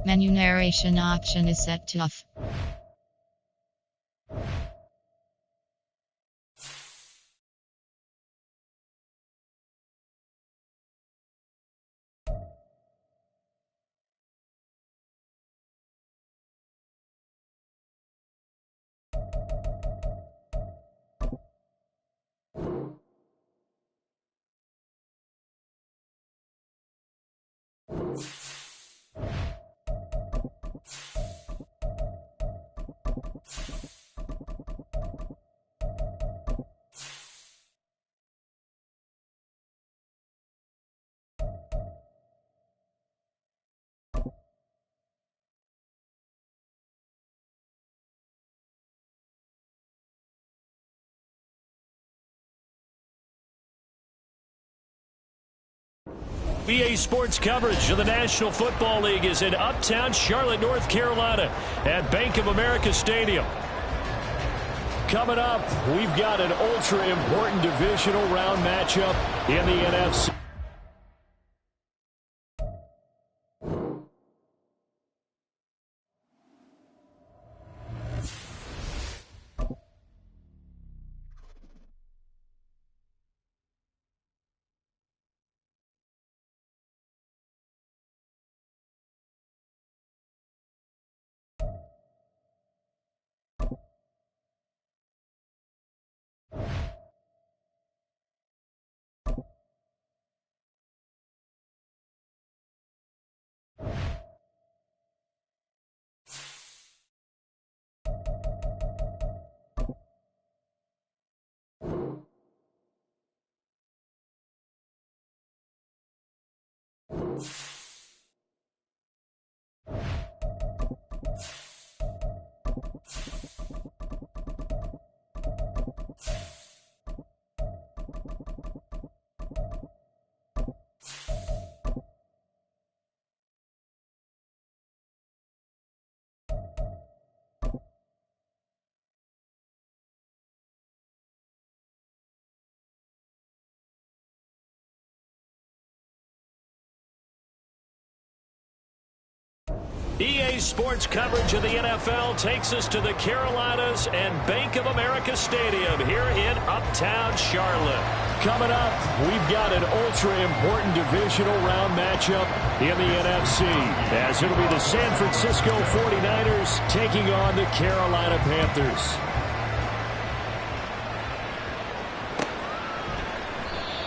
Menu narration option is set to off. EA Sports coverage of the National Football League is in uptown Charlotte, North Carolina at Bank of America Stadium. Coming up, we've got an ultra-important divisional round matchup in the NFC. EA Sports coverage of the NFL takes us to the Carolinas and Bank of America Stadium here in uptown Charlotte. Coming up, we've got an ultra-important divisional round matchup in the NFC, as it'll be the San Francisco 49ers taking on the Carolina Panthers.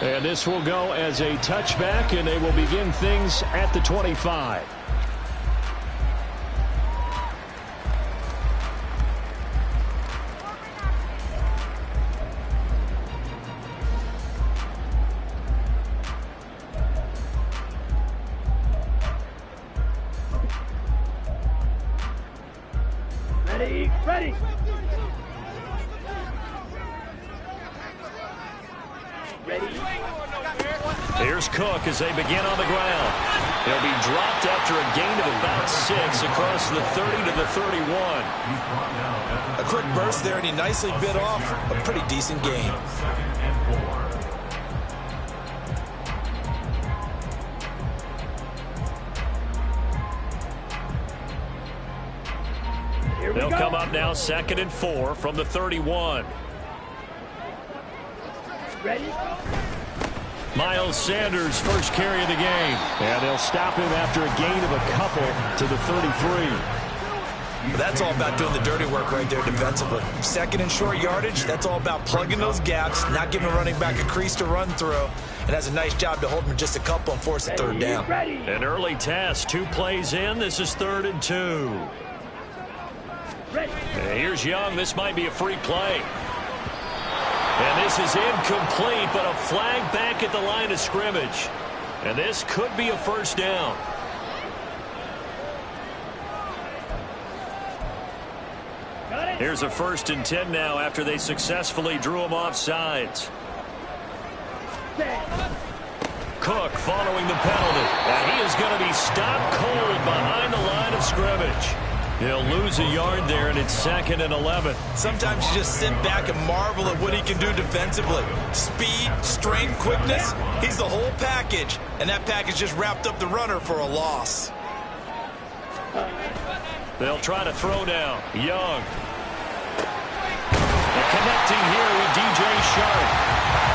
And this will go as a touchback, and they will begin things at the 25. Ready. Here's Cook as they begin on the ground. He'll be dropped after a gain of about 6 across the 30 to the 31. A quick burst there, and he nicely bit off a pretty decent gain. They'll come up now 2nd and 4 from the 31. Ready? Miles Sanders, first carry of the game. And they'll stop him after a gain of a couple to the 33. That's all about doing the dirty work right there defensively. 2nd and short yardage, that's all about plugging those gaps, not giving a running back a crease to run through, and has a nice job to hold him just a couple and force a 3rd down. An early test, 2 plays in. This is 3rd and 2. And here's Young. This might be a free play. And this is incomplete, but a flag back at the line of scrimmage. And this could be a 1st down. Here's a 1st and 10 now after they successfully drew him off sides. Cook following the penalty. And he is going to be stopped cold behind the line of scrimmage. He'll lose a yard there, and it's 2nd and 11. Sometimes you just sit back and marvel at what he can do defensively. Speed, strength, quickness, he's the whole package. And that package just wrapped up the runner for a loss. They'll try to throw now. Young. And connecting here with DJ Shark.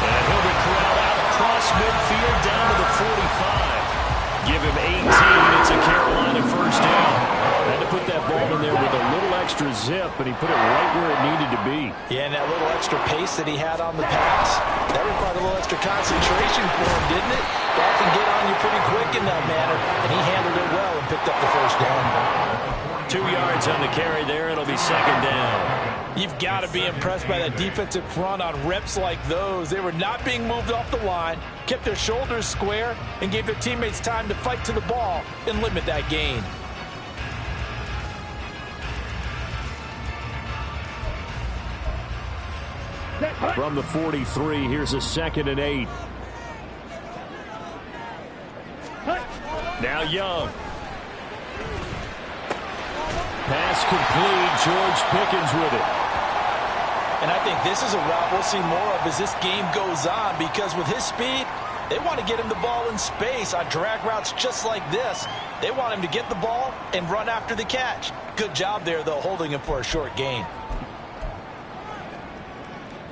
And he'll be corralled out across midfield down to the 45. Give him 18. It's a Carolina first down. Had to put that ball in there with a little extra zip, but he put it right where it needed to be. Yeah, and that little extra pace that he had on the pass, that required a little extra concentration for him, didn't it? That can get on you pretty quick in that manner, and he handled it well and picked up the first down. 2 yards on the carry there. It'll be second down. You've got to be impressed by that defensive front on reps like those. They were not being moved off the line, kept their shoulders square, and gave their teammates time to fight to the ball and limit that gain. From the 43, here's a 2nd and 8. Now Young. Pass complete. George Pickens with it. And I think this is a route we'll see more of as this game goes on, because with his speed, they want to get him the ball in space on drag routes just like this. They want him to get the ball and run after the catch. Good job there, though, holding him for a short gain.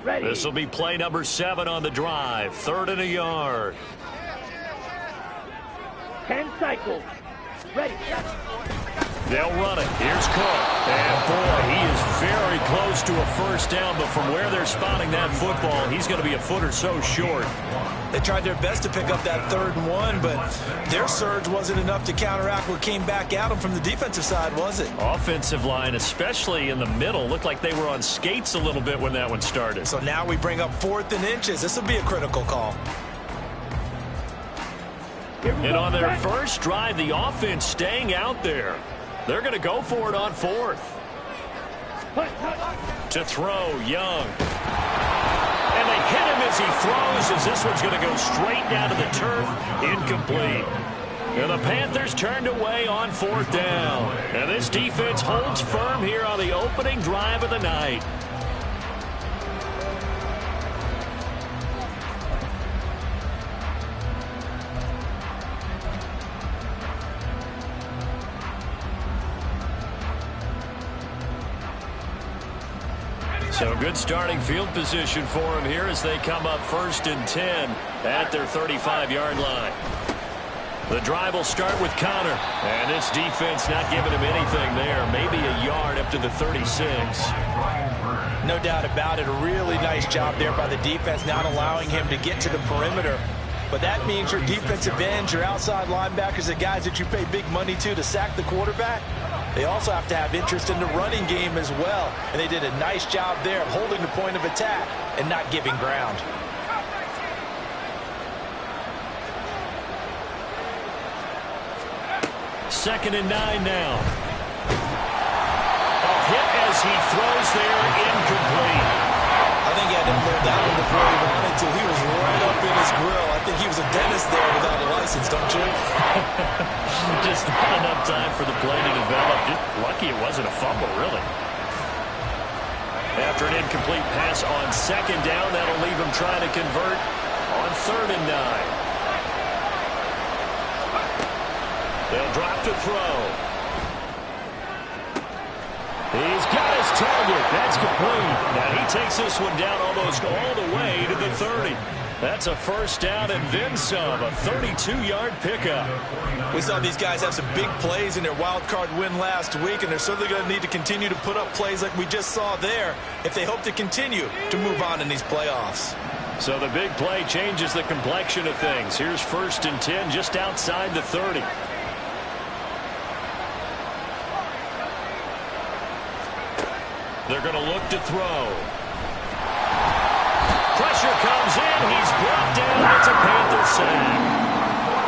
This will be play number 7 on the drive. 3rd and a yard. 10 cycles. Ready. They'll run it. Here's Cook. And, boy, he is very close to a first down, but from where they're spotting that football, he's going to be a foot or so short. They tried their best to pick up that 3rd and 1, but their surge wasn't enough to counteract what came back at them from the defensive side, was it? Offensive line, especially in the middle, looked like they were on skates a little bit when that one started. So now we bring up 4th and inches. This will be a critical call. And on their first drive, the offense staying out there. They're going to go for it on 4th. To throw, Young. And they hit him as he throws, as this one's going to go straight down to the turf. Incomplete. And the Panthers turned away on 4th down. And this defense holds firm here on the opening drive of the night. So good starting field position for him here as they come up 1st and 10 at their 35-yard line. The drive will start with Connor. And this defense not giving him anything there. Maybe a yard up to the 36. No doubt about it. A really nice job there by the defense, not allowing him to get to the perimeter. But that means your defensive ends, your outside linebackers, the guys that you pay big money to sack the quarterback, they also have to have interest in the running game as well. And they did a nice job there of holding the point of attack and not giving ground. Second and 9 now. A hit as he throws there, incomplete. I think he had to pull that one before he wanted to. He was right up in his grill. I think he was a dentist there without a license, don't you? Just not enough time for the play to develop. Just lucky it wasn't a fumble, really. After an incomplete pass on 2nd down, that'll leave him trying to convert on 3rd and 9. They'll drop to throw. He's got his target. That's complete. Now he takes this one down almost all the way to the 30. That's a first down and then some. A 32-yard pickup. We saw these guys have some big plays in their wild card win last week, and they're certainly going to need to continue to put up plays like we just saw there if they hope to continue to move on in these playoffs. So the big play changes the complexion of things. Here's 1st and 10 just outside the 30. They're going to look to throw. Pressure comes in. He's brought down. It's a Panther sack.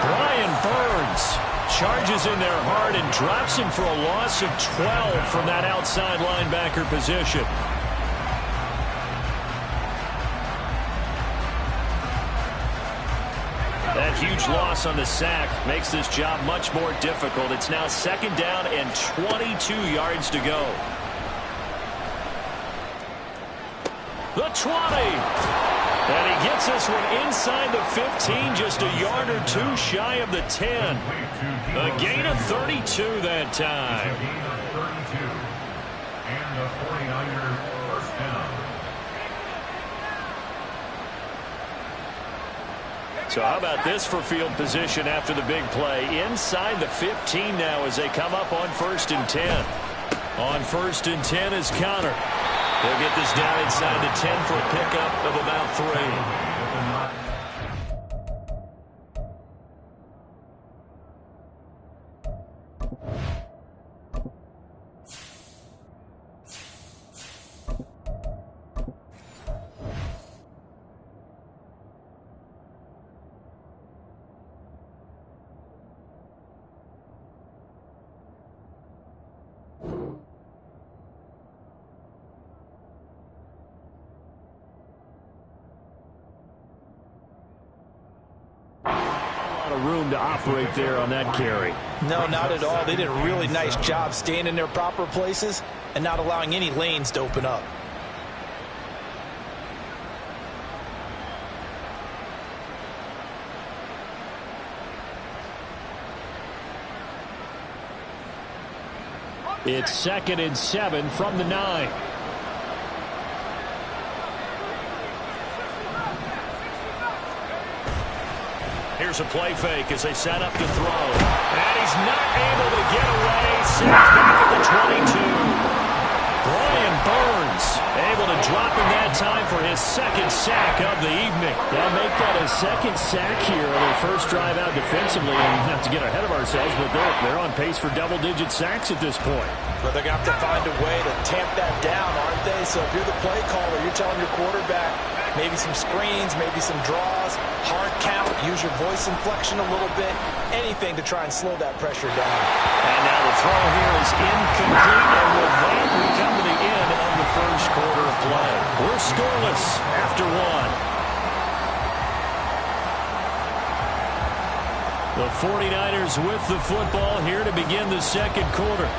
Brian Burns charges in there hard and drops him for a loss of 12 from that outside linebacker position. That huge loss on the sack makes this job much more difficult. It's now 2nd down and 22 yards to go. The 20. And he gets this one inside the 15, just a yard or two shy of the 10. A gain of 32 that time. And a 49er first down. So how about this for field position after the big play? Inside the 15 now as they come up on 1st and 10. On 1st and 10 is Connor. He'll get this down inside the 10 for a pickup of about 3. Room to operate there on that carry. No, not at all. They did a really nice job staying in their proper places and not allowing any lanes to open up. It's 2nd and 7 from the 9. Here's a play fake as they set up to throw. And he's not able to get away. Sacked back at the 22. Brian Burns able to drop in that time for his 2nd sack of the evening. They'll make that a 2nd sack here on their first drive out defensively. And not to get ahead of ourselves, but they're on pace for double-digit sacks at this point. But they're going to have to find a way to tamp that down, aren't they? So if you're the play caller, you're telling your quarterback maybe some screens, maybe some draws, hard count, use your voice inflection a little bit, anything to try and slow that pressure down. And now the throw here is incomplete, and with that, we come to the end of the first quarter of play. We're scoreless after 1. The 49ers with the football here to begin the second quarter,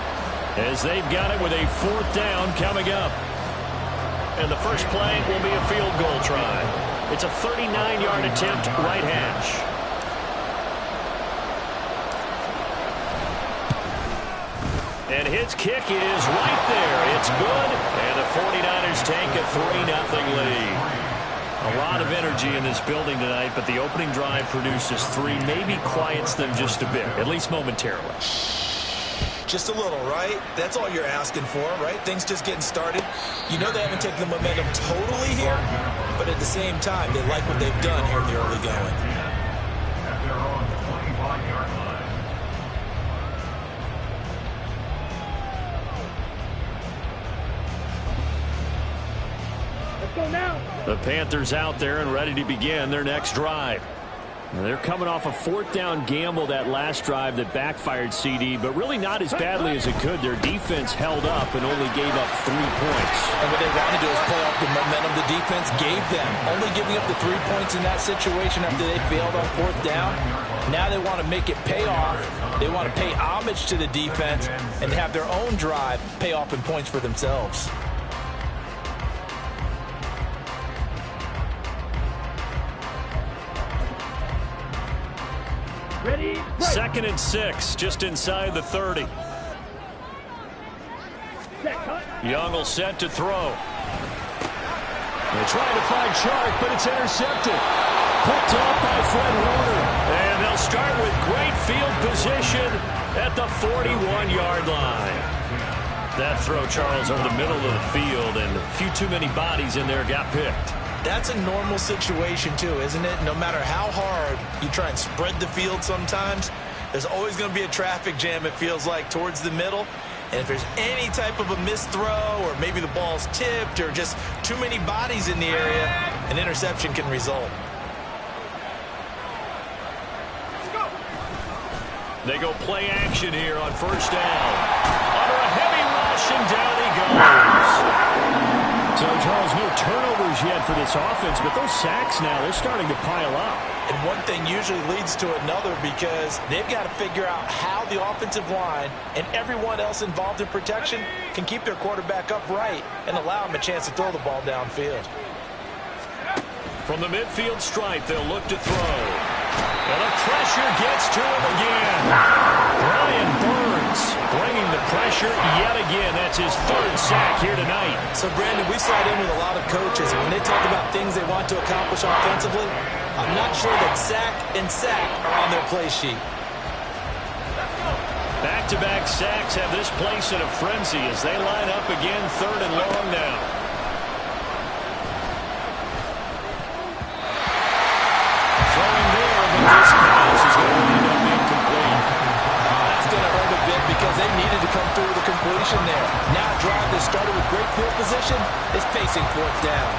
as they've got it with a 4th down coming up. And the first play will be a field goal try. It's a 39-yard attempt, right hash. And his kick is right there. It's good. And the 49ers take a 3-0 lead. A lot of energy in this building tonight, but the opening drive produces 3, maybe quiets them just a bit, at least momentarily. Just a little, right? That's all you're asking for, right? Things just getting started. You know they haven't taken the momentum totally here, but at the same time, they like what they've done here in the early going. At their own 25-yard line. Let's go now. The Panthers out there and ready to begin their next drive. They're coming off a 4th down gamble that last drive that backfired, CD, but really not as badly as it could. Their defense held up and only gave up 3 points. And what they want to do is play off the momentum the defense gave them. Only giving up the 3 points in that situation after they failed on 4th down. Now they want to make it pay off. They want to pay homage to the defense and have their own drive pay off in points for themselves. Ready? 2nd and 6, just inside the 30. Young will set to throw. They're trying to find Chark, but it's intercepted. Picked off by Fred Warner. And they'll start with great field position at the 41-yard line. That throw, Charles, over the middle of the field, and a few too many bodies in there got picked. That's a normal situation, too, isn't it? No matter how hard you try and spread the field sometimes, there's always going to be a traffic jam, it feels like, towards the middle. And if there's any type of a missed throw or maybe the ball's tipped or just too many bodies in the area, an interception can result. They go play action here on 1st down. Under a heavy rush, and down he goes. So, Charles, no turnovers yet for this offense, but those sacks now, they're starting to pile up. And one thing usually leads to another because they've got to figure out how the offensive line and everyone else involved in protection can keep their quarterback upright and allow him a chance to throw the ball downfield. From the midfield stripe, they'll look to throw. And the pressure gets to him again. Brian Burns bringing the pressure yet again. That's his third sack here tonight. So, Brandon, we sat in with a lot of coaches. When they talk about things they want to accomplish offensively, I'm not sure that sack and sack are on their play sheet. Back-to-back sacks have this place in a frenzy as they line up again, 3rd and long now. Throwing there, but this pass is going to end up incomplete. That's going to hurt a bit because they needed to come through with a completion there. Now a drive that started with great field position is facing 4th down.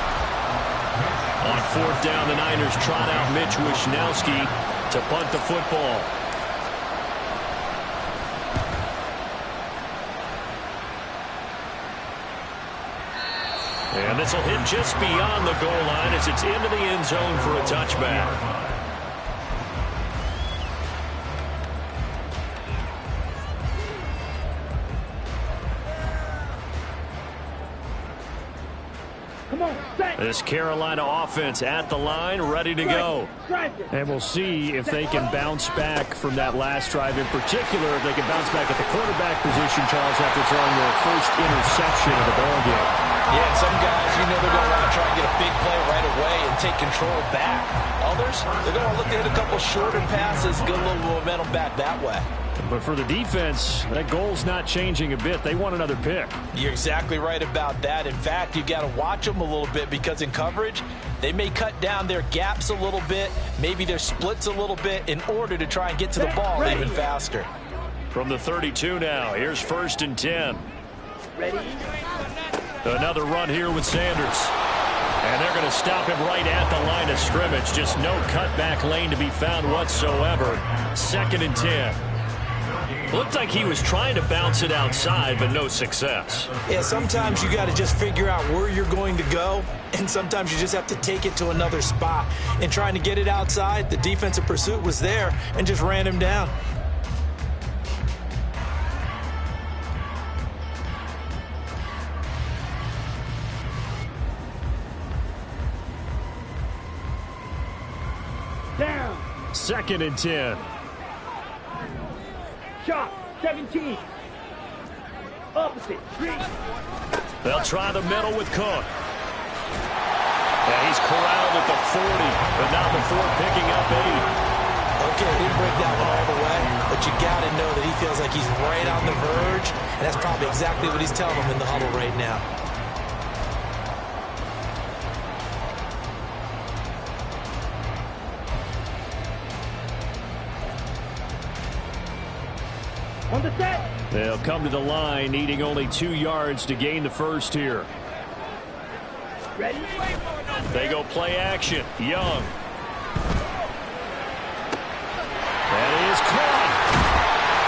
On 4th down, the Niners trot out Mitch Wishnowsky to punt the football. And this will hit just beyond the goal line as it's into the end zone for a touchback. Come on, set. This Carolina offense at the line, ready to go. And we'll see if they can bounce back from that last drive in particular, if they can bounce back at the quarterback position, Charles, after throwing their first interception of the ballgame. Yeah, some guys, you know they're going to want to try and get a big play right away and take control back. Others, they're going to look to hit a couple shorter passes, get a little momentum back that way. But for the defense, that goal's not changing a bit. They want another pick. You're exactly right about that. In fact, you got to watch them a little bit because in coverage, they may cut down their gaps a little bit, maybe their splits a little bit in order to try and get to the ball even faster. From the 32 now, here's 1st and 10. Ready? Another run here with Sanders. And they're going to stop him right at the line of scrimmage. Just no cutback lane to be found whatsoever. 2nd and 10. Looked like he was trying to bounce it outside, but no success. Yeah, sometimes you got to just figure out where you're going to go, and sometimes you just have to take it to another spot. And trying to get it outside, the defensive pursuit was there and just ran him down. Down. 2nd and 10. Shot. 17. Opposite. 3. They'll try the middle with Cook. Yeah, he's corralled at the 40, but not before picking up 8. Okay, he didn't break that one all the way, but you got to know that he feels like he's right on the verge, and that's probably exactly what he's telling him in the huddle right now. On the set. They'll come to the line, needing only 2 yards to gain the first here. Ready? They go play action. Young. That is caught.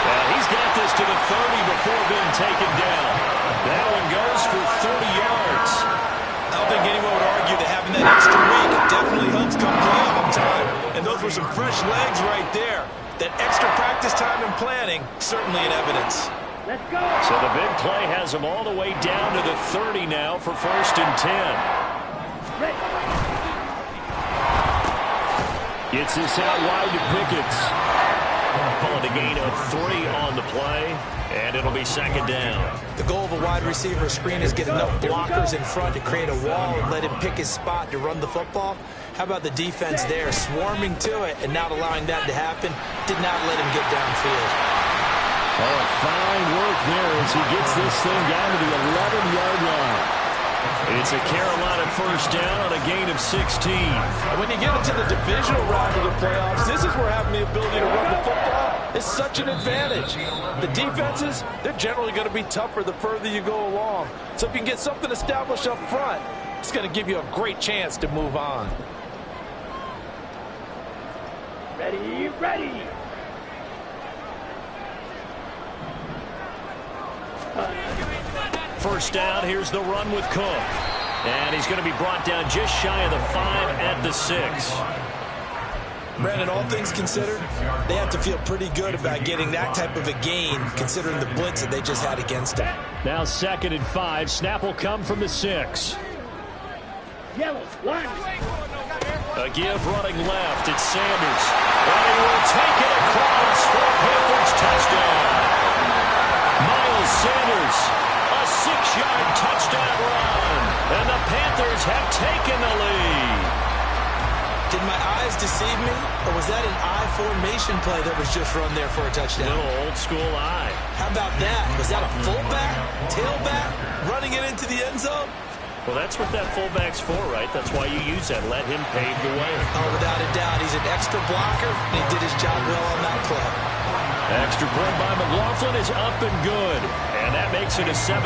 Well, he's got this to the 30 before being taken down. That one goes for 30 yards. I don't think anyone would argue that having that extra week definitely helps come playoff time. And those were some fresh legs right there. That extra practice time and planning, certainly in evidence. Let's go. So the big play has him all the way down to the 30 now for 1st and 10. Ready. Gets this out wide to Pickens. Call it a gain of 3 on the play, and it'll be 2nd down. The goal of a wide receiver screen is get enough blockers in front to create a wall and let him pick his spot to run the football. How about the defense there, swarming to it and not allowing that to happen? Did not let him get downfield. Oh, fine work there as he gets this thing down to the 11-yard line. It's a Carolina 1st down on a gain of 16. And when you get into the divisional round of the playoffs, this is where having the ability to run the football is such an advantage. The defenses, they're generally going to be tougher the further you go along. So if you can get something established up front, it's going to give you a great chance to move on. Ready, ready. First down, here's the run with Cook. And he's going to be brought down just shy of the 5 at the 6. Brandon, all things considered, they have to feel pretty good about getting that type of a gain, considering the blitz that they just had against them. Now 2nd and 5. Snap will come from the 6. Yellow, line. A give running left. It's Sanders. And he will take it across for a Panthers touchdown. Miles Sanders, a 6-yard touchdown run. And the Panthers have taken the lead. Did my eyes deceive me, or was that an I formation play that was just run there for a touchdown? Little old school eye. How about that? Was that a fullback, tailback, running it into the end zone? Well, that's what that fullback's for, right? That's why you use that. Let him pave the way. Oh, without a doubt. He's an extra blocker, and he did his job well on that play. Extra point by McLaughlin is up and good. And that makes it a 7-3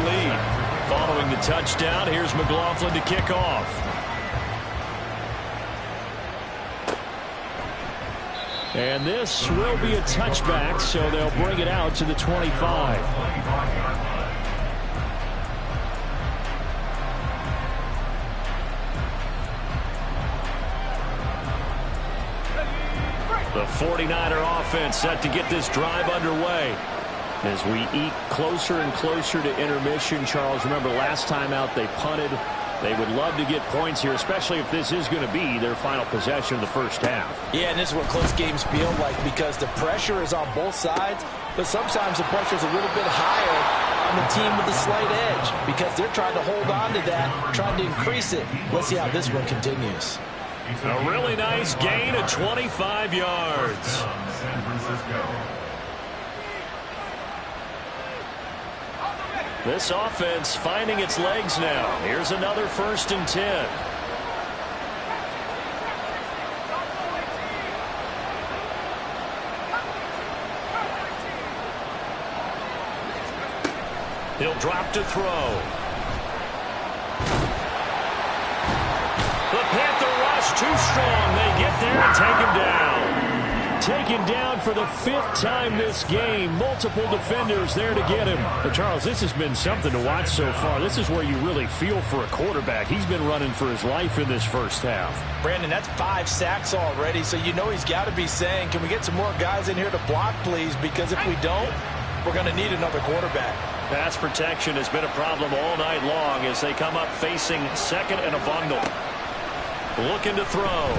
lead. Following the touchdown, here's McLaughlin to kick off. And this will be a touchback, so they'll bring it out to the 25. The 49er offense set to get this drive underway. As we eke closer and closer to intermission, Charles, remember last time out they punted. They would love to get points here, especially if this is going to be their final possession of the first half. Yeah, and this is what close games feel like because the pressure is on both sides, but sometimes the pressure is a little bit higher on the team with a slight edge because they're trying to hold on to that, trying to increase it. Let's see how this one continues. A really nice gain of 25 yards. San Francisco. This offense finding its legs now. Here's another 1st and 10. He'll drop to throw. The Panther rush too strong. They get there and take him down. Taken down for the 5th time this game. Multiple defenders there to get him. But Charles, this has been something to watch so far. This is where you really feel for a quarterback. He's been running for his life in this first half. Brandon, that's 5 sacks already, so you know he's got to be saying, can we get some more guys in here to block, please? Because if we don't, we're going to need another quarterback. Pass protection has been a problem all night long as they come up facing 2nd and a bundle. Looking to throw.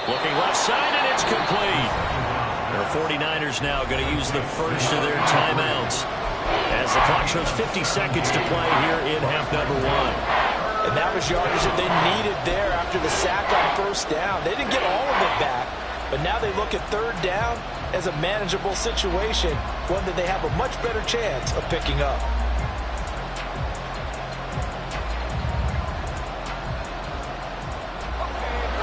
Looking left side, and it's complete. The 49ers now going to use the first of their timeouts as the clock shows 50 seconds to play here in half number 1. And that was yardage that they needed there after the sack on 1st down. They didn't get all of it back, but now they look at 3rd down as a manageable situation, one that they have a much better chance of picking up.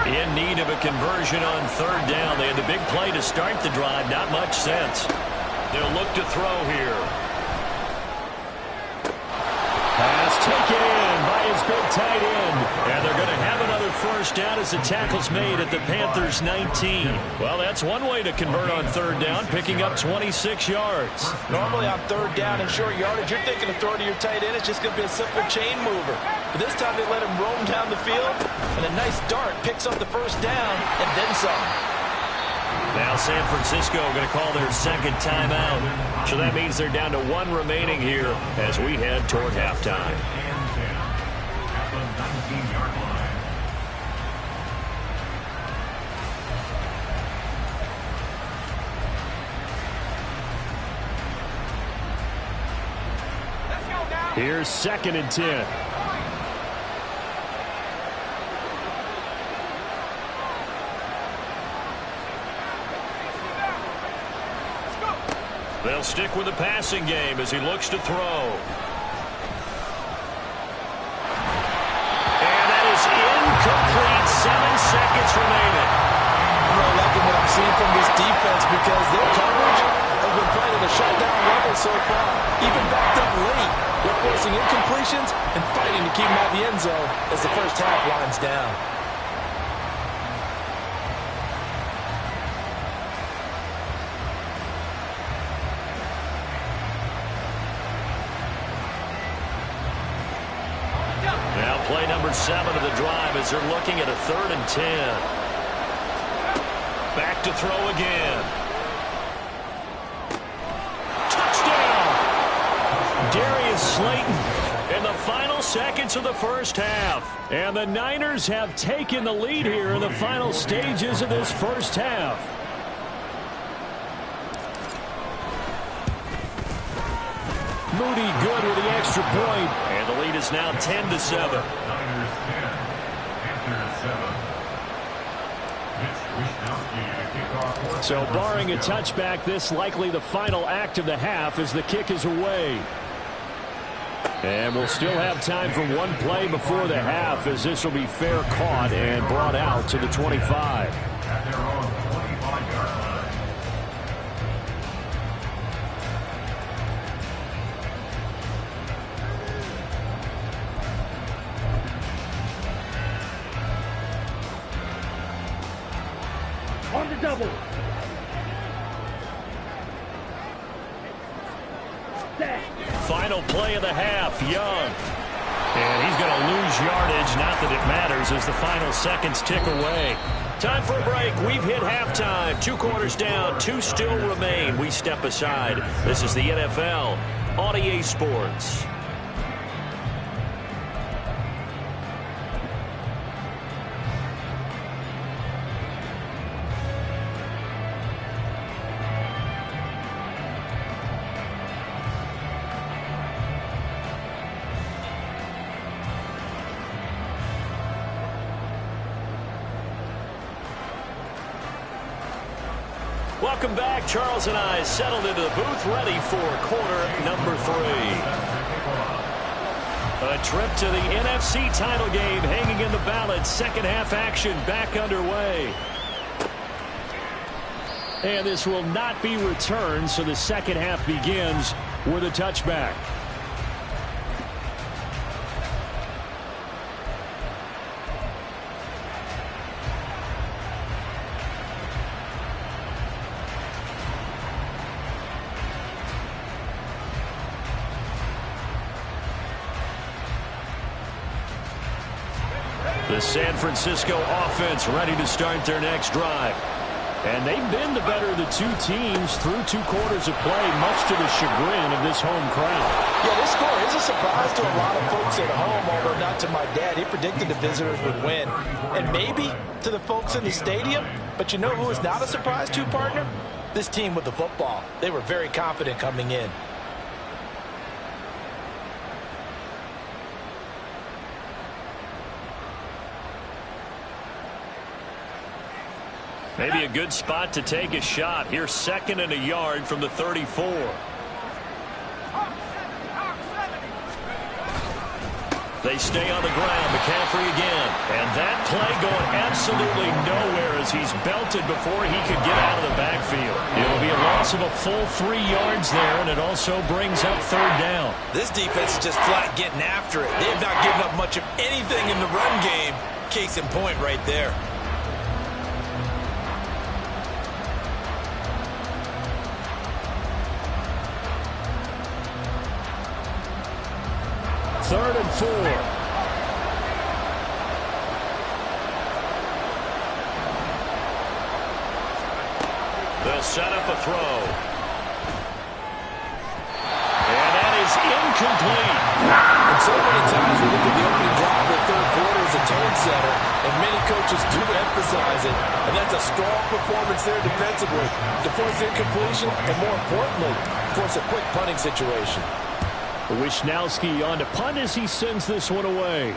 In need of a conversion on 3rd down. They had the big play to start the drive. Not much sense. They'll look to throw here. Pass taken in by his big tight end. And they're going to have another 1st down as the tackle's made at the Panthers' 19. Well, that's one way to convert on 3rd down, picking up 26 yards. Normally on 3rd down and short yardage, you're thinking of throwing to your tight end. It's just going to be a simple chain mover. But this time they let him roam down the field, and a nice dart picks up the 1st down and then some. Now San Francisco going to call their 2nd timeout. So that means they're down to 1 remaining here as we head toward halftime. At the 19-yard line. Here's 2nd and 10. They'll stick with the passing game as he looks to throw. And that is incomplete. 7 seconds remaining. I'm really liking what I'm seeing from this defense because their coverage has been playing at a shutdown level so far. Even backed up late, they're forcing incompletions and fighting to keep them out of the end zone as the first half winds down. Now play number 7 of the drive as they're looking at a 3rd and 10. Back to throw again. Touchdown! Darius Slayton in the final seconds of the first half. And the Niners have taken the lead here in the final stages of this first half. Moody good with the extra point. And the lead is now 10-7. Niners 10, Panthers 7. So barring a touchback, this likely the final act of the half as the kick is away. And we'll still have time for one play before the half as this will be fair caught and brought out to the 25. At their own 25-yard line. On the double. Set. Final play of the half, Young. And he's going to lose yardage, not that it matters as the final seconds tick away. Time for a break. We've hit halftime. 2 quarters down, 2 still remain. We step aside. This is the NFL on EA Sports. Welcome back. Charles and I settled into the booth, ready for quarter number 3. A trip to the NFC title game hanging in the balance. Second half action back underway. And this will not be returned, so the second half begins with a touchback. The San Francisco offense ready to start their next drive. And they've been the better of the two teams through 2 quarters of play, much to the chagrin of this home crowd. Yeah, this score is a surprise to a lot of folks at home, although not to my dad. He predicted the visitors would win. And maybe to the folks in the stadium. But you know who is not a surprise to, partner? This team with the football. They were very confident coming in. Maybe a good spot to take a shot. Here's 2nd and a yard from the 34. They stay on the ground. McCaffrey again. And that play going absolutely nowhere as he's belted before he could get out of the backfield. It'll be a loss of a full 3 yards there, and it also brings up 3rd down. This defense is just flat getting after it. They have not given up much of anything in the run game. Case in point right there. Third and 4. They'll set up a throw. And that is incomplete. And so many times we look at the opening drive of the 3rd quarter as a tone setter, and many coaches do emphasize it. And that's a strong performance there defensively to force incompletion, and more importantly, force a quick punting situation. Wisnowski on to punt as he sends this one away.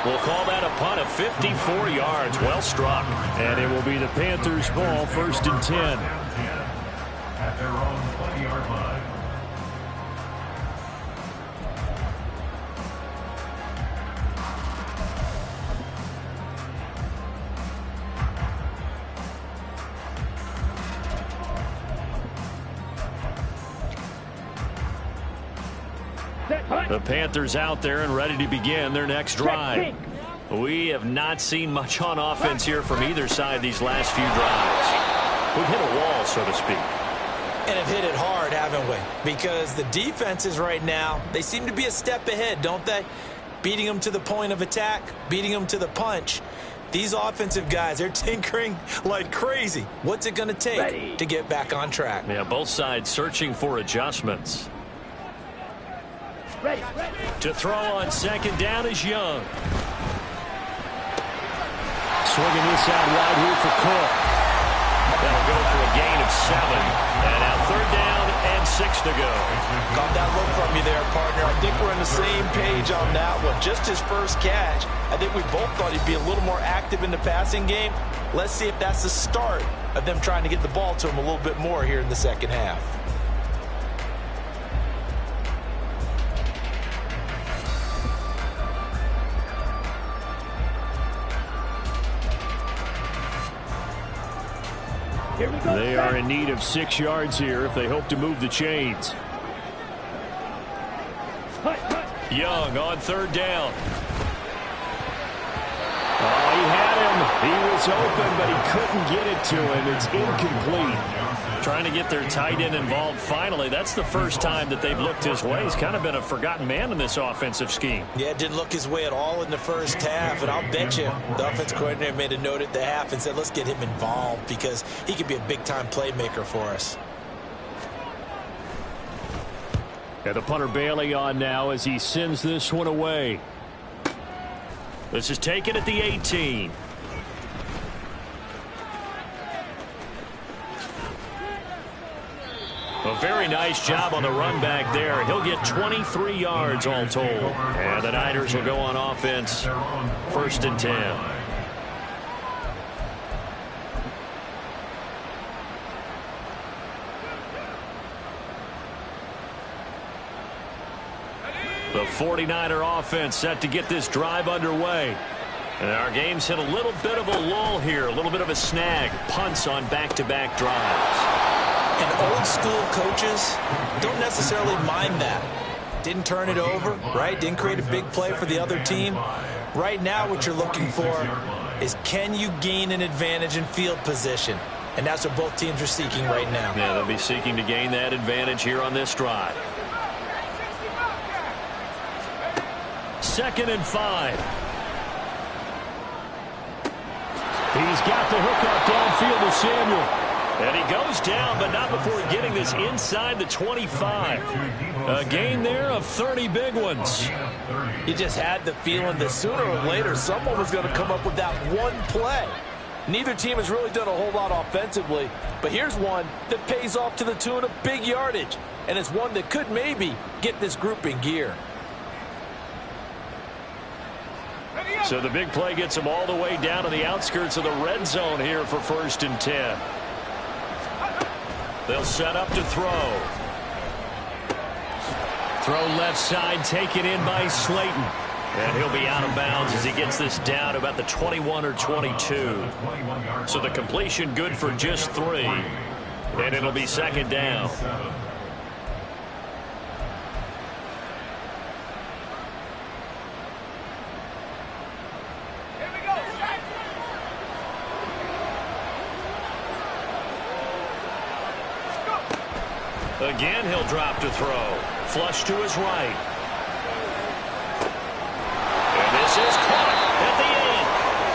We'll call that a punt of 54 yards. Well struck. And it will be the Panthers' ball, 1st and 10. At their own 20-yard line. The Panthers out there and ready to begin their next drive. We have not seen much on offense here from either side these last few drives. We've hit a wall, so to speak. And have hit it hard, haven't we? Because the defenses right now, they seem to be a step ahead, don't they? Beating them to the point of attack, beating them to the punch. These offensive guys, they're tinkering like crazy. What's it going to take to get back on track? Yeah, both sides searching for adjustments. To throw on second down is Young. Swinging this out wide here for Cook. That'll go for a gain of 7. And now third down and 6 to go. Got that look from you there, partner. I think we're on the same page on that one. Just his first catch. I think we both thought he'd be a little more active in the passing game. Let's see if that's the start of them trying to get the ball to him a little bit more here in the second half. They are in need of 6 yards here if they hope to move the chains. Young on third down. Oh, he had him. He was open, but he couldn't get it to him. It's incomplete. Trying to get their tight end involved finally. That's the first time that they've looked his way. He's kind of been a forgotten man in this offensive scheme. Yeah, it didn't look his way at all in the first half, and I'll bet you the offense coordinator made a note at the half and said, let's get him involved because he could be a big-time playmaker for us. And the punter Bailey on now as he sends this one away. This is taken at the 18. A very nice job on the run back there. He'll get 23 yards all told. And the Niners will go on offense. 1st and 10. The 49er offense set to get this drive underway. And our game's hit a little bit of a lull here, a little bit of a snag. Punts on back-to-back drives. And old school coaches don't necessarily mind that. Didn't turn it over, right? Didn't create a big play for the other team. Right now what you're looking for is can you gain an advantage in field position? And that's what both teams are seeking right now. Yeah, they'll be seeking to gain that advantage here on this drive. 2nd and 5. He's got the hook up downfield to Samuel. And he goes down, but not before getting this inside the 25. A gain there of 30 big ones. You just had the feeling that sooner or later someone was going to come up with that one play. Neither team has really done a whole lot offensively, but here's one that pays off to the tune of big yardage, and it's one that could maybe get this group in gear. So the big play gets them all the way down to the outskirts of the red zone here for 1st and 10. They'll set up to throw. Throw left side, taken in by Slayton. And he'll be out of bounds as he gets this down about the 21 or 22. So the completion good for just 3. And it'll be 2nd down. Again, he'll drop to throw. Flush to his right. And this is caught at the end.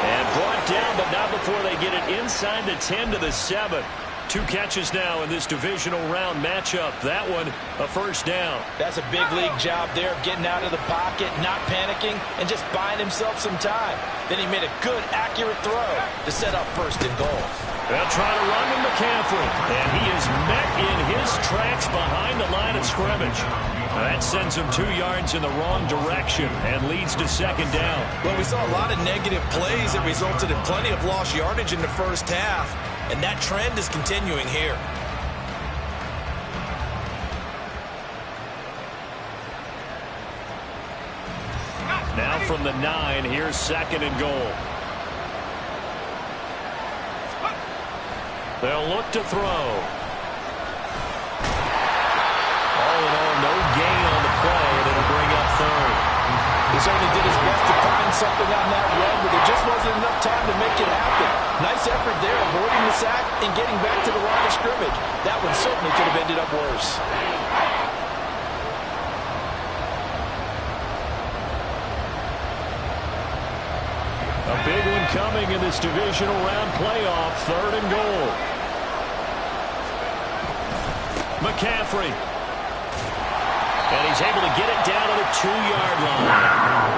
And brought down, but not before they get it inside the 10 to the 7. 2 catches now in this divisional round matchup. That one, a 1st down. That's a big league job there of getting out of the pocket, not panicking, and just buying himself some time. Then he made a good, accurate throw to set up 1st and goal. They'll try to run to McCaffrey, and he is met in his tracks behind the line of scrimmage. That sends him 2 yards in the wrong direction and leads to 2nd down. Well, we saw a lot of negative plays that resulted in plenty of lost yardage in the first half, and that trend is continuing here. Now from the 9, here's 2nd and goal. They'll look to throw. All in all, no gain on the play, and it'll bring up 3rd. He certainly did his best to find something on that run, but there just wasn't enough time to make it happen. Nice effort there, avoiding the sack and getting back to the line of scrimmage. That one certainly could have ended up worse. A big one coming coming in this divisional round playoff. 3rd and goal. McCaffrey. And he's able to get it down to the 2-yard line.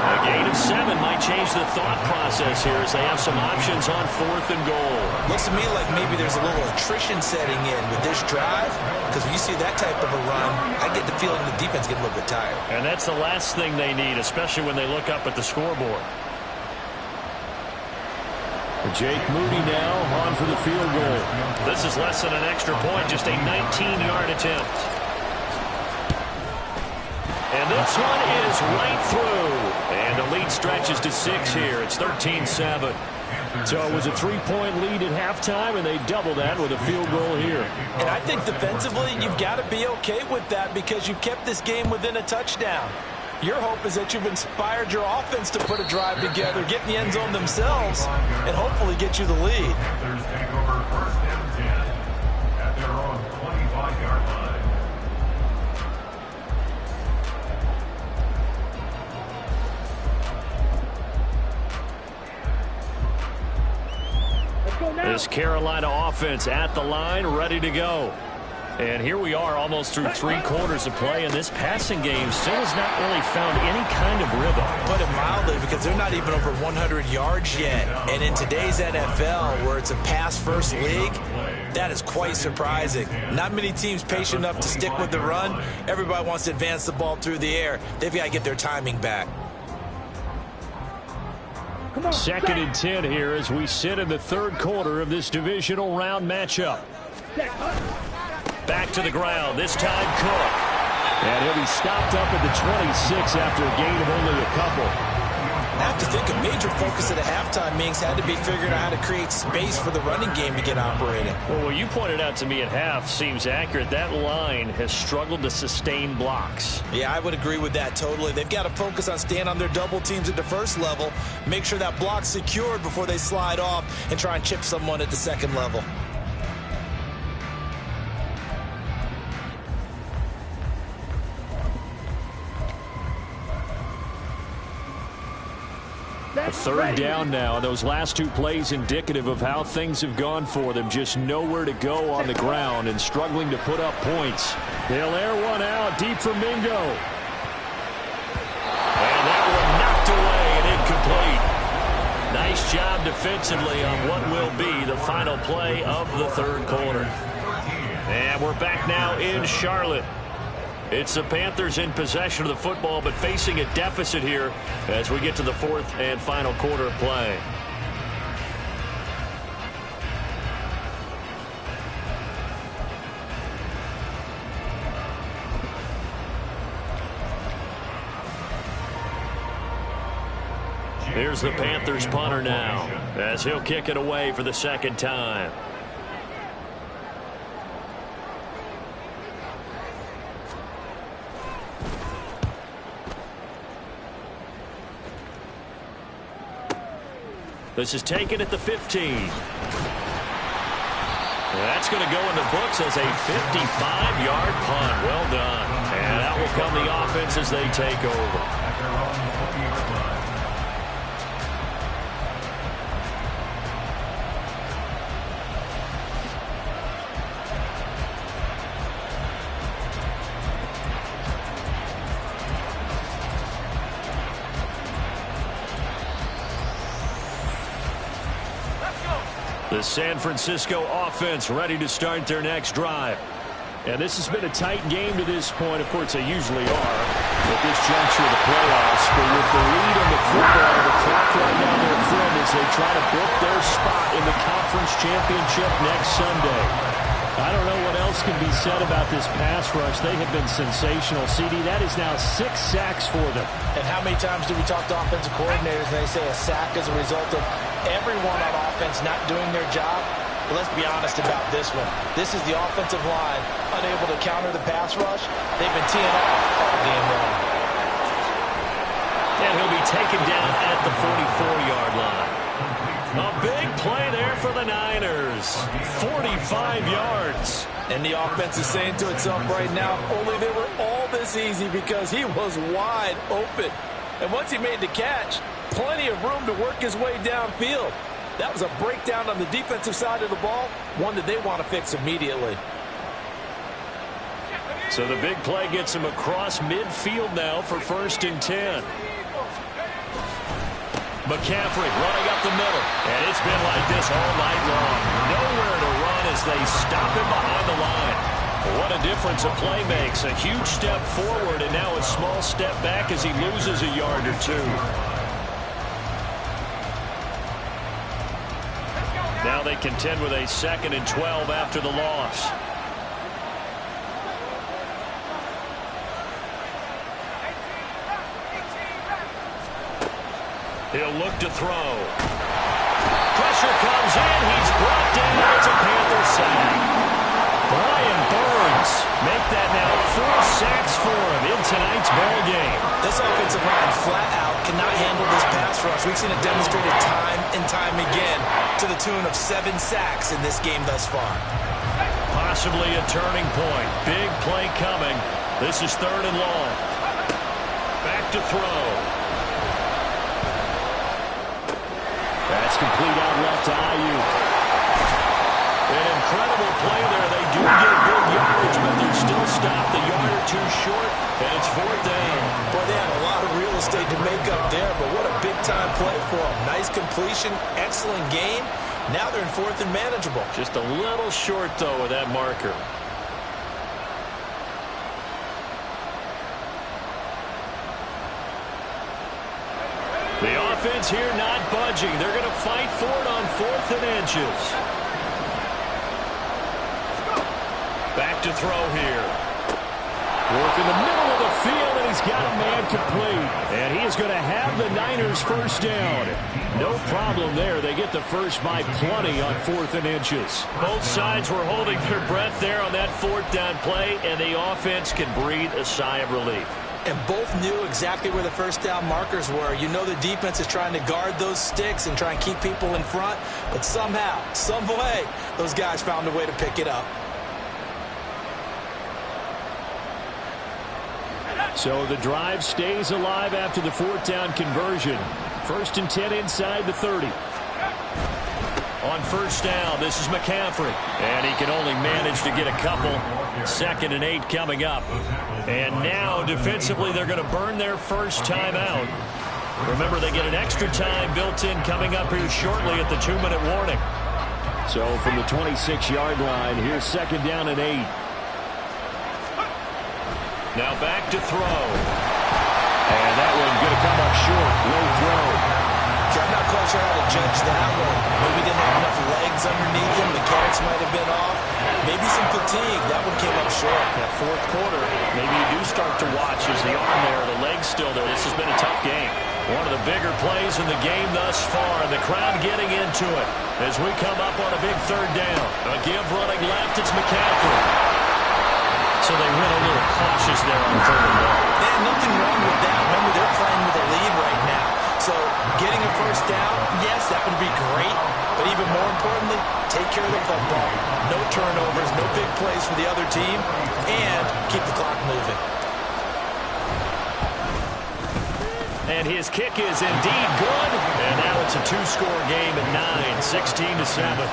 A gain of 7 might change the thought process here as they have some options on 4th and goal. Looks to me like maybe there's a little attrition setting in with this drive, because when you see that type of a run, I get the feeling the defense getting a little bit tired. And that's the last thing they need, especially when they look up at the scoreboard. Jake Moody now on for the field goal. This is less than an extra point, just a 19-yard attempt. And this one is right through. And the lead stretches to 6 here. It's 13-7. So it was a 3-point lead at halftime, and they double that with a field goal here. And I think defensively, you've got to be okay with that because you've kept this game within a touchdown. Your hope is that you've inspired your offense to put a drive together, get in the end zone themselves, and hopefully get you the lead. Panthers take over 1st and 10 at their own 25-yard line. Let's go now. This Carolina offense at the line, ready to go. And here we are almost through 3 quarters of play, and this passing game still has not really found any kind of rhythm. Put it mildly, because they're not even over 100 yards yet. And in today's NFL, where it's a pass-first league, that is quite surprising. Not many teams patient enough to stick with the run. Everybody wants to advance the ball through the air. They've got to get their timing back. Come on, 2nd and 10 here as we sit in the 3rd quarter of this divisional round matchup. Back to the ground, this time Cook. And he'll be stopped up at the 26 after a gain of only a couple. I have to think a major focus at a halftime meetings had to be figuring out how to create space for the running game to get operating. Well, what you pointed out to me at half seems accurate. That line has struggled to sustain blocks. Yeah, I would agree with that totally. They've got to focus on staying on their double teams at the first level, make sure that block's secured before they slide off and try and chip someone at the second level. A 3rd down now. Those last 2 plays indicative of how things have gone for them. Just nowhere to go on the ground and struggling to put up points. They'll air one out deep for Mingo. And that one knocked away and incomplete. Nice job defensively on what will be the final play of the 3rd quarter. And we're back now in Charlotte. It's the Panthers in possession of the football, but facing a deficit here as we get to the 4th and final quarter of play. Here's the Panthers punter now as he'll kick it away for the 2nd time. This is taken at the 15. That's going to go in the books as a 55-yard punt. Well done. And out will come the offense as they take over. At their own 20-yard line. The San Francisco offense ready to start their next drive. And this has been a tight game to this point. Of course, they usually are at this juncture of the playoffs. But with the lead on the football, the clock right down their front as they try to book their spot in the conference championship next Sunday. I don't know what else can be said about this pass rush. They have been sensational. CD, that is now 6 sacks for them. And how many times do we talk to offensive coordinators and they say a sack is a result of everyone on offense not doing their job? But let's be honest about this one. This is the offensive line unable to counter the pass rush. They've been teeing off all game long. And he'll be taken down at the 44-yard line. A big play there for the Niners. 45 yards. And the offense is saying to itself right now, only they were all this easy because he was wide open. And once he made the catch, plenty of room to work his way downfield. That was a breakdown on the defensive side of the ball, one that they want to fix immediately. So the big play gets him across midfield now for 1st and 10. McCaffrey running up the middle. And it's been like this all night long. Nowhere to run as they stop him behind the line. What a difference a play makes. A huge step forward and now a small step back as he loses a yard or two. Now they contend with a 2nd and 12 after the loss. He'll look to throw. Pressure comes in. He's brought down. It's a Panther sack. Brian Burns make that now 4 sacks for him in tonight's ball game. This offensive line flat out cannot handle this pass rush. We've seen it demonstrated time and time again to the tune of 7 sacks in this game thus far. Possibly a turning point. Big play coming. This is 3rd and long. Back to throw. That's complete out left to Ayuk. An incredible play there. They do get big yardage, but they're still stopped a yard or two short, and it's 4th down. Boy, they had a lot of real estate to make up there, but what a big-time play for them. Nice completion, excellent game. Now they're in 4th and manageable. Just a little short, though, with that marker. The offense here not budging. They're going to fight for it on 4th and inches. Back to throw here. Work in the middle of the field, and he's got a man complete. And he is going to have the Niners 1st down. No problem there. They get the first by plenty on 4th and inches. Both sides were holding their breath there on that 4th down play, and the offense can breathe a sigh of relief. And both knew exactly where the 1st down markers were. You know the defense is trying to guard those sticks and try and keep people in front. But somehow, some way, those guys found a way to pick it up. So the drive stays alive after the 4th down conversion. 1st and 10 inside the 30. On 1st down, this is McCaffrey. And he can only manage to get a couple. 2nd and 8 coming up. And now, defensively, they're going to burn their first timeout. Remember, they get an extra time built in coming up here shortly at the 2-minute warning. So from the 26-yard line, here's 2nd down and 8. Now back to throw. And that one going to come up short. Low throw. I'm not quite sure how to judge that one. Maybe didn't have enough legs underneath him. Mechanics might have been off. Maybe some fatigue. That one came up short. That 4th quarter, maybe you do start to watch as the arm there, the leg's still there. This has been a tough game. One of the bigger plays in the game thus far, and the crowd getting into it as we come up on a big 3rd down. A give running left, it's McCaffrey. So they went a little cautious there on 3rd and 1. Yeah, nothing wrong with that. Remember, they're playing with a lead right now. So getting a 1st down, yes, that would be great. But even more importantly, take care of the football. No turnovers, no big plays for the other team, and keep the clock moving. And his kick is indeed good. And now it's a 2-score game at 9, 16-7.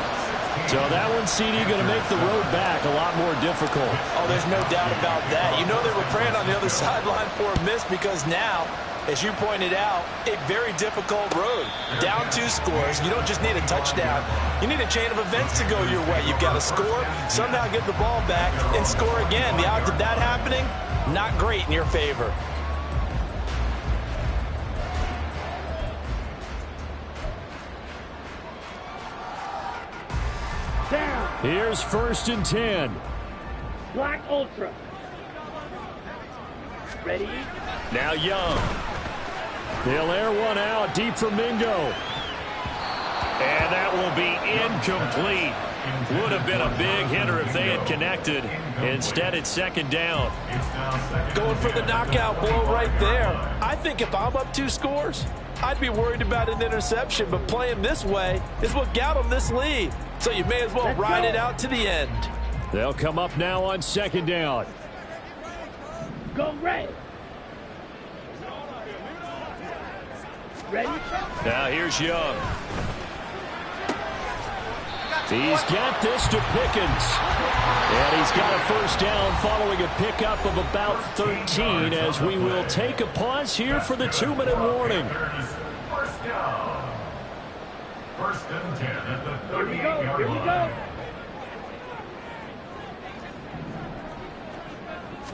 So that one, CD, going to make the road back a lot more difficult. Oh, there's no doubt about that. You know they were praying on the other sideline for a miss because now, as you pointed out, a very difficult road. Down 2 scores. You don't just need a touchdown. You need a chain of events to go your way. You've got to score, somehow get the ball back, and score again. The odds of that happening, not great in your favor. Down. Here's 1st and 10. Black Ultra. Ready? Now Young. They'll air one out deep for Mingo. And that will be incomplete. Would have been a big hitter if they had connected. Instead, it's 2nd down. Going for the knockout blow right there. I think if I'm up 2 scores, I'd be worried about an interception, but playing this way is what got them this lead. So you may as well ride it out to the end. They'll come up now on 2nd down. Go red. Ready? Now here's Young. He's got this to Pickens. And he's got a first down following a pickup of about 13 as we will take a pause here for the 2-minute warning. First down. First and 10 at the 38-yard Here we go. line.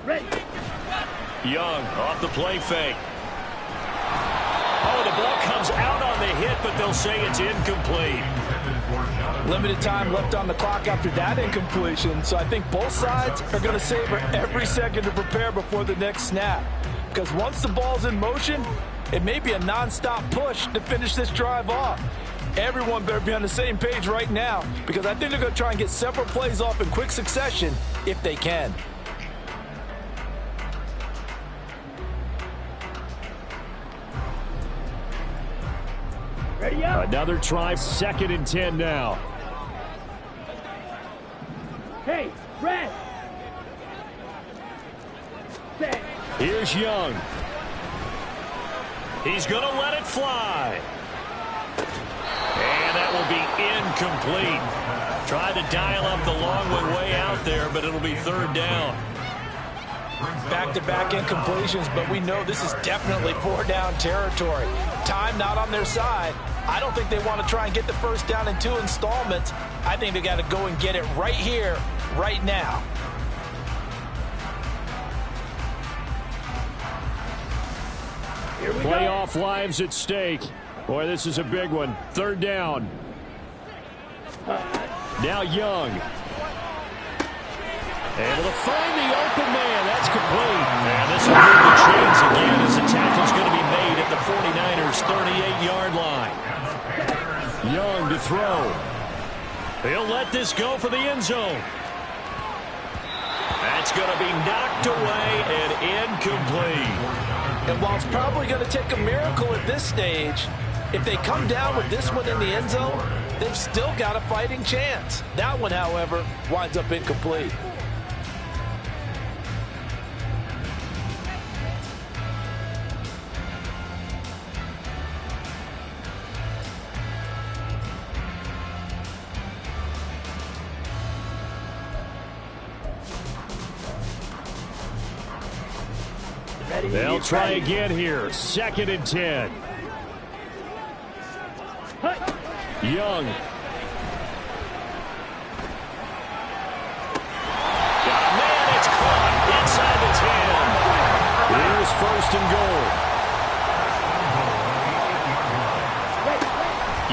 Ready. Young off the play fake. Oh, the ball comes out on the hit, but they'll say it's incomplete. Limited time left on the clock after that incompletion, so I think both sides are going to savor every second to prepare before the next snap. Because once the ball's in motion, it may be a non-stop push to finish this drive off. Everyone better be on the same page right now, because I think they're going to try and get several plays off in quick succession if they can. Ready up. Another try, 2nd and 10 now. Hey, red. Set. Here's Young. He's going to let it fly. And that will be incomplete. Tried to dial up the long one way out there, but it'll be 3rd down. Back-to-back incompletions, but we know this is definitely 4-down territory. Time not on their side. I don't think they want to try and get the first down in 2 installments. I think they got to go and get it right here, right now. Here we go. Playoff lives at stake. Boy, this is a big one. 3rd down. Now Young. Able to find the open man. That's complete. And this will move the chains again as the tackle's going to be made at the 49ers' 38-yard line. Young to throw. He'll let this go for the end zone. That's going to be knocked away and incomplete. And while it's probably going to take a miracle at this stage, if they come down with this one in the end zone, they've still got a fighting chance. That one, however, winds up incomplete. They'll try again here. 2nd and 10. Young. Got a man, it's caught inside the 10. Here's 1st and goal.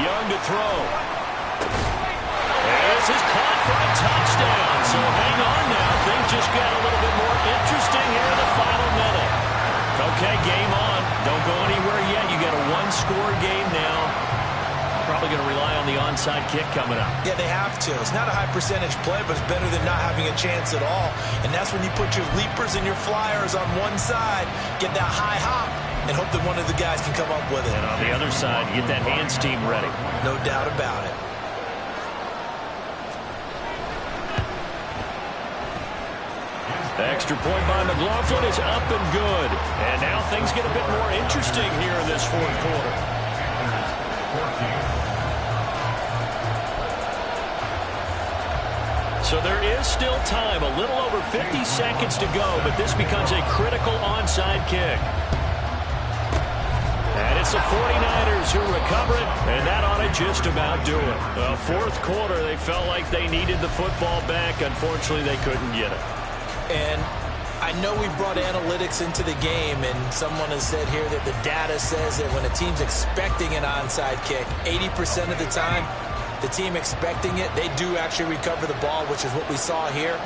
Young to throw. This is caught for a touchdown. So hang on now. Things just got a little bit more interesting here in the final minute. Okay, game on. Don't go anywhere yet. You got a 1-score game now. Probably going to rely on the onside kick coming up. Yeah, they have to. It's not a high percentage play, but it's better than not having a chance at all. And that's when you put your leapers and your flyers on one side, get that high hop, and hope that one of the guys can come up with it. And on the other side, get that hands team ready. No doubt about it. The extra point by McLaughlin is up and good. And now things get a bit more interesting here in this 4th quarter. So there is still time, a little over 50 seconds to go, but this becomes a critical onside kick. And it's the 49ers who recover it, and that ought to just about do it. Well, 4th quarter, they felt like they needed the football back. Unfortunately, they couldn't get it. And I know we brought analytics into the game, and someone has said here that the data says that when a team's expecting an onside kick, 80% of the time, the team expecting it, they do actually recover the ball, which is what we saw here.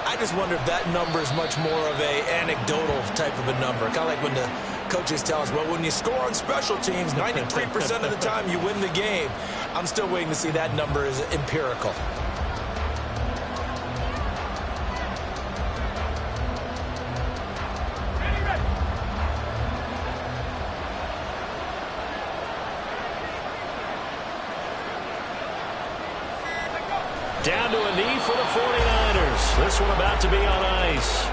I just wonder if that number is much more of a anecdotal type of a number. Kind of like when the coaches tell us, well, when you score on special teams, 93% of the time you win the game. I'm still waiting to see that number is empirical. Down to a knee for the 49ers. This one about to be on ice.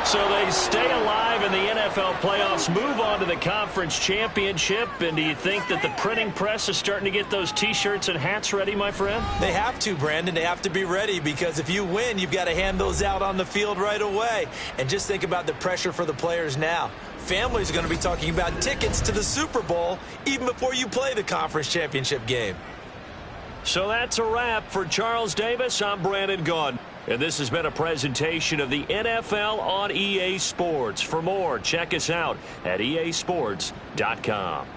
So they stay alive in the NFL playoffs, move on to the conference championship. And do you think that the printing press is starting to get those T-shirts and hats ready, my friend? They have to, Brandon. They have to be ready because if you win, you've got to hand those out on the field right away. And just think about the pressure for the players now. Families are going to be talking about tickets to the Super Bowl even before you play the conference championship game. So that's a wrap for Charles Davis. I'm Brandon Gaudin. And this has been a presentation of the NFL on EA Sports. For more, check us out at easports.com.